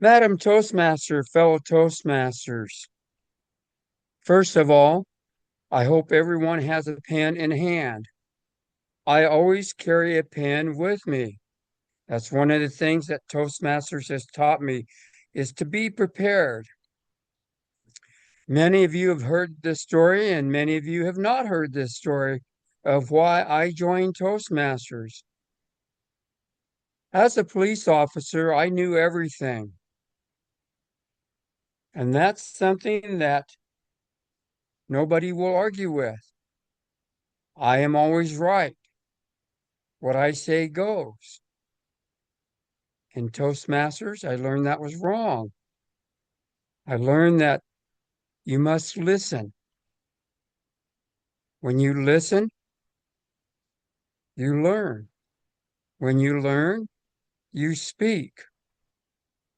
Madam Toastmaster, fellow Toastmasters, first of all, I hope everyone has a pen in hand. I always carry a pen with me. That's one of the things that Toastmasters has taught me is to be prepared. Many of you have heard this story, and many of you have not heard this story of why I joined Toastmasters. As a police officer, I knew everything. And that's something that nobody will argue with. I am always right. What I say goes. In Toastmasters, I learned that was wrong. I learned that you must listen. When you listen, you learn. When you learn, you speak.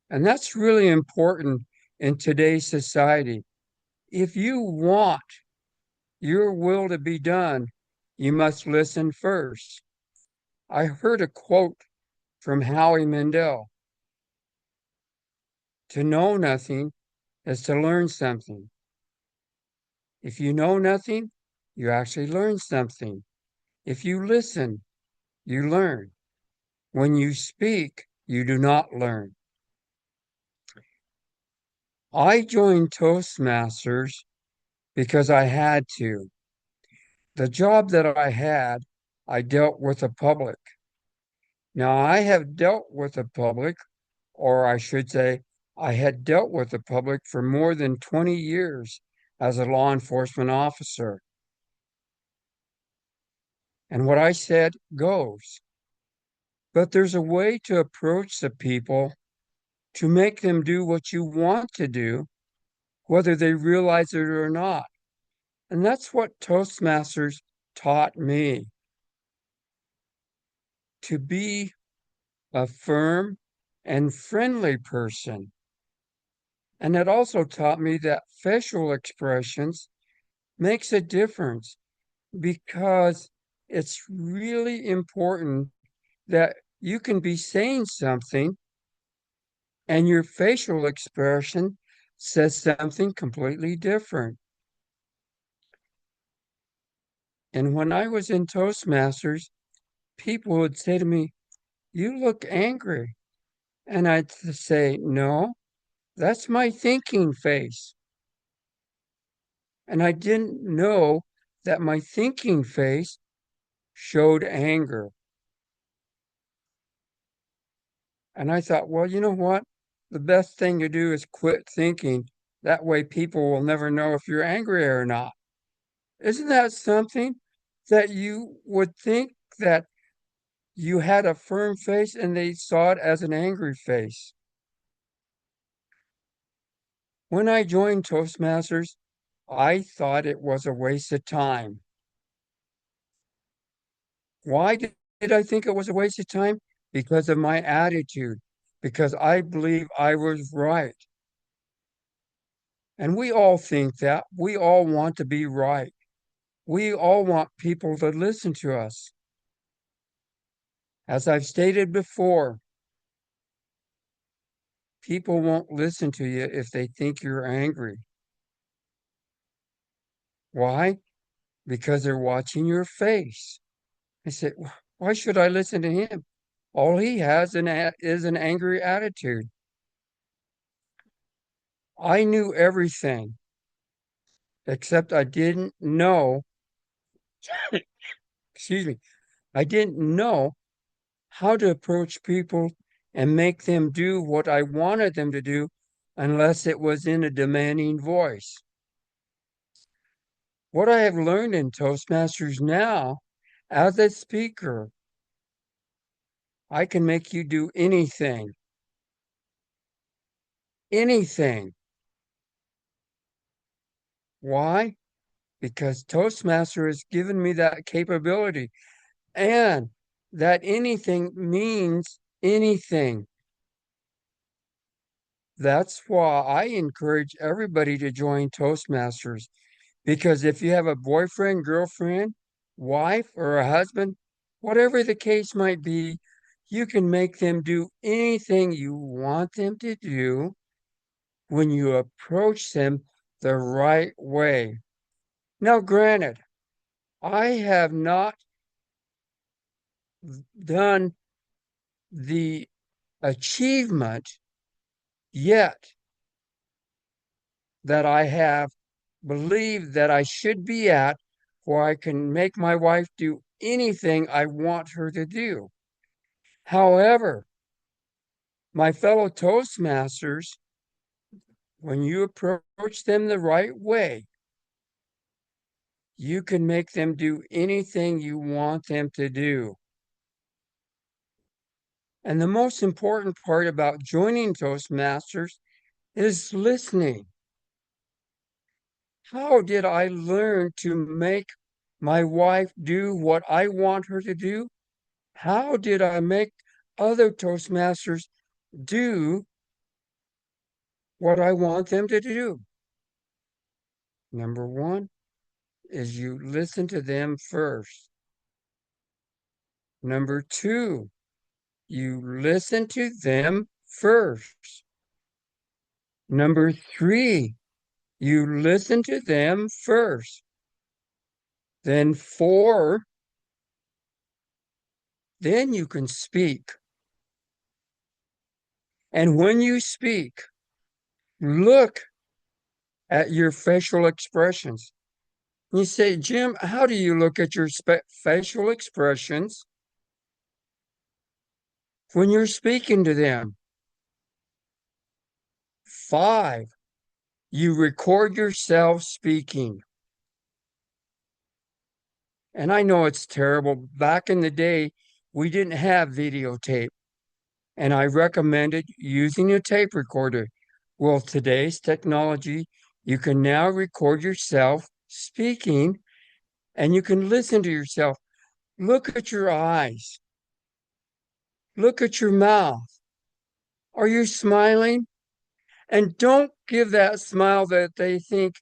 And that's really important in today's society. If you want your will to be done, you must listen first. I heard a quote from Howie Mandel. To know nothing is to learn something. If you know nothing, you actually learn something. If you listen, you learn. When you speak, you do not learn. I joined Toastmasters because I had to. The job that I had, I dealt with the public. Now, I have dealt with the public, or I should say, I had dealt with the public for more than 20 years as a law enforcement officer. And what I said goes. But there's a way to approach the people to make them do what you want to do, whether they realize it or not. And that's what Toastmasters taught me to be a firm and friendly person. And it also taught me that facial expressions makes a difference because it's really important that you can be saying something and your facial expression says something completely different. And when I was in Toastmasters, people would say to me, "You look angry." And I'd say, "No, that's my thinking face." And I didn't know that my thinking face showed anger. And I thought, well, you know what? The best thing to do is quit thinking. That way people will never know if you're angry or not. Isn't that something that you would think that you had a firm face and they saw it as an angry face? When I joined Toastmasters, I thought it was a waste of time. Why did I think it was a waste of time? Because of my attitude, because I believe I was right. And we all think that. We all want to be right. We all want people to listen to us. As I've stated before, people won't listen to you if they think you're angry. Why? Because they're watching your face. I said, why should I listen to him? All he has is an angry attitude. I knew everything, except I didn't know, excuse me, I didn't know how to approach people and make them do what I wanted them to do unless it was in a demanding voice. What I have learned in Toastmasters now, as a speaker, I can make you do anything, anything. Why? Because Toastmaster has given me that capability, and that anything means anything. That's why I encourage everybody to join Toastmasters. Because if you have a boyfriend, girlfriend, wife, or a husband, whatever the case might be, You can make them do anything you want them to do when you approach them the right way. Now, granted, I have not done the achievement yet that I have believed that I should be at, where I can make my wife do anything I want her to do. However, my fellow Toastmasters, when you approach them the right way, you can make them do anything you want them to do. And the most important part about joining Toastmasters is listening. How did I learn to make my wife do what I want her to do? How did I make other Toastmasters do what I want them to do? Number one is you listen to them first. Number two, you listen to them first. Number three, you listen to them first. Then four, then you can speak. And when you speak, look at your facial expressions. You say, Jim, how do you look at your facial expressions when you're speaking to them? 5, you record yourself speaking. And I know it's terrible. Back in the day, we didn't have videotape, and I recommended using a tape recorder. Well, today's technology, you can now record yourself speaking, and you can listen to yourself. Look at your eyes. Look at your mouth. Are you smiling? And don't give that smile that they think,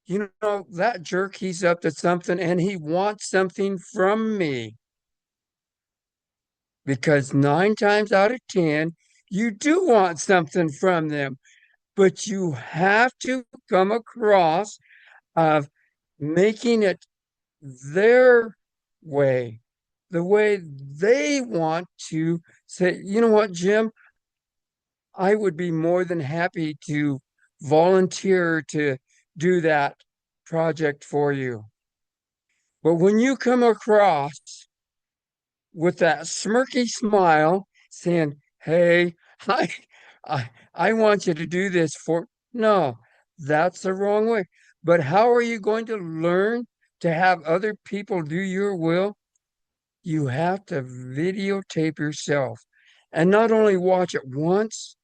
that jerk, he's up to something and he wants something from me. Because 9 times out of 10, you do want something from them, but you have to come across of making it their way, the way they want to say, you know what, Jim, I would be more than happy to volunteer to do that project for you. But when you come across with that smirky smile saying, hey, I, I want you to do this for, no, that's the wrong way. But how are you going to learn to have other people do your will? You have to videotape yourself and not only watch it once,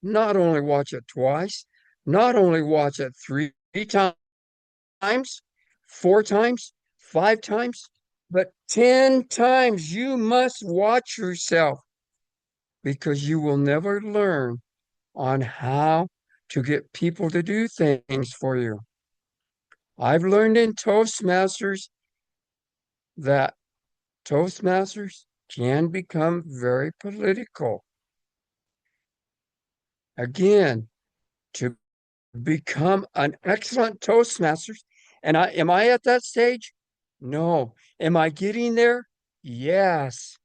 not only watch it twice, not only watch it 3 times, 4 times, 5 times, but 10 times. You must watch yourself because you will never learn on how to get people to do things for you. I've learned in Toastmasters that Toastmasters can become very political. Again, to become an excellent Toastmasters, and am I at that stage? No. Am I getting there? Yes.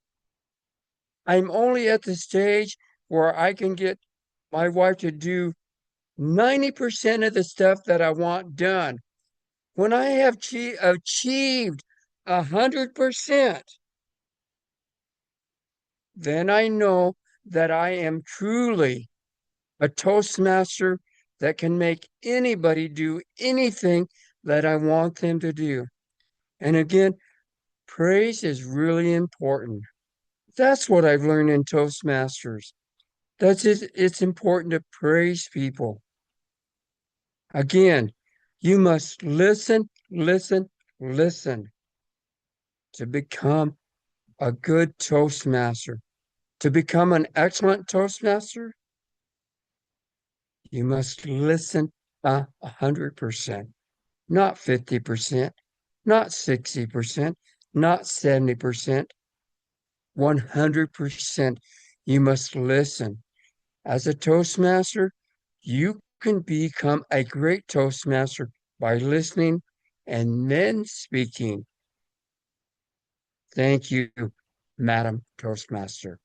I'm only at the stage where I can get my wife to do 90% of the stuff that I want done. When I have achieved 100%, then I know that I am truly a Toastmaster that can make anybody do anything that I want them to do. And again, praise is really important. That's what I've learned in Toastmasters. That's it. It's important to praise people. Again, you must listen, listen, listen to become a good Toastmaster. To become an excellent Toastmaster, you must listen 100%, not 50%, not 60%, not 70%. 100%. You must listen. As a Toastmaster, you can become a great Toastmaster by listening and then speaking. Thank you, Madam Toastmaster.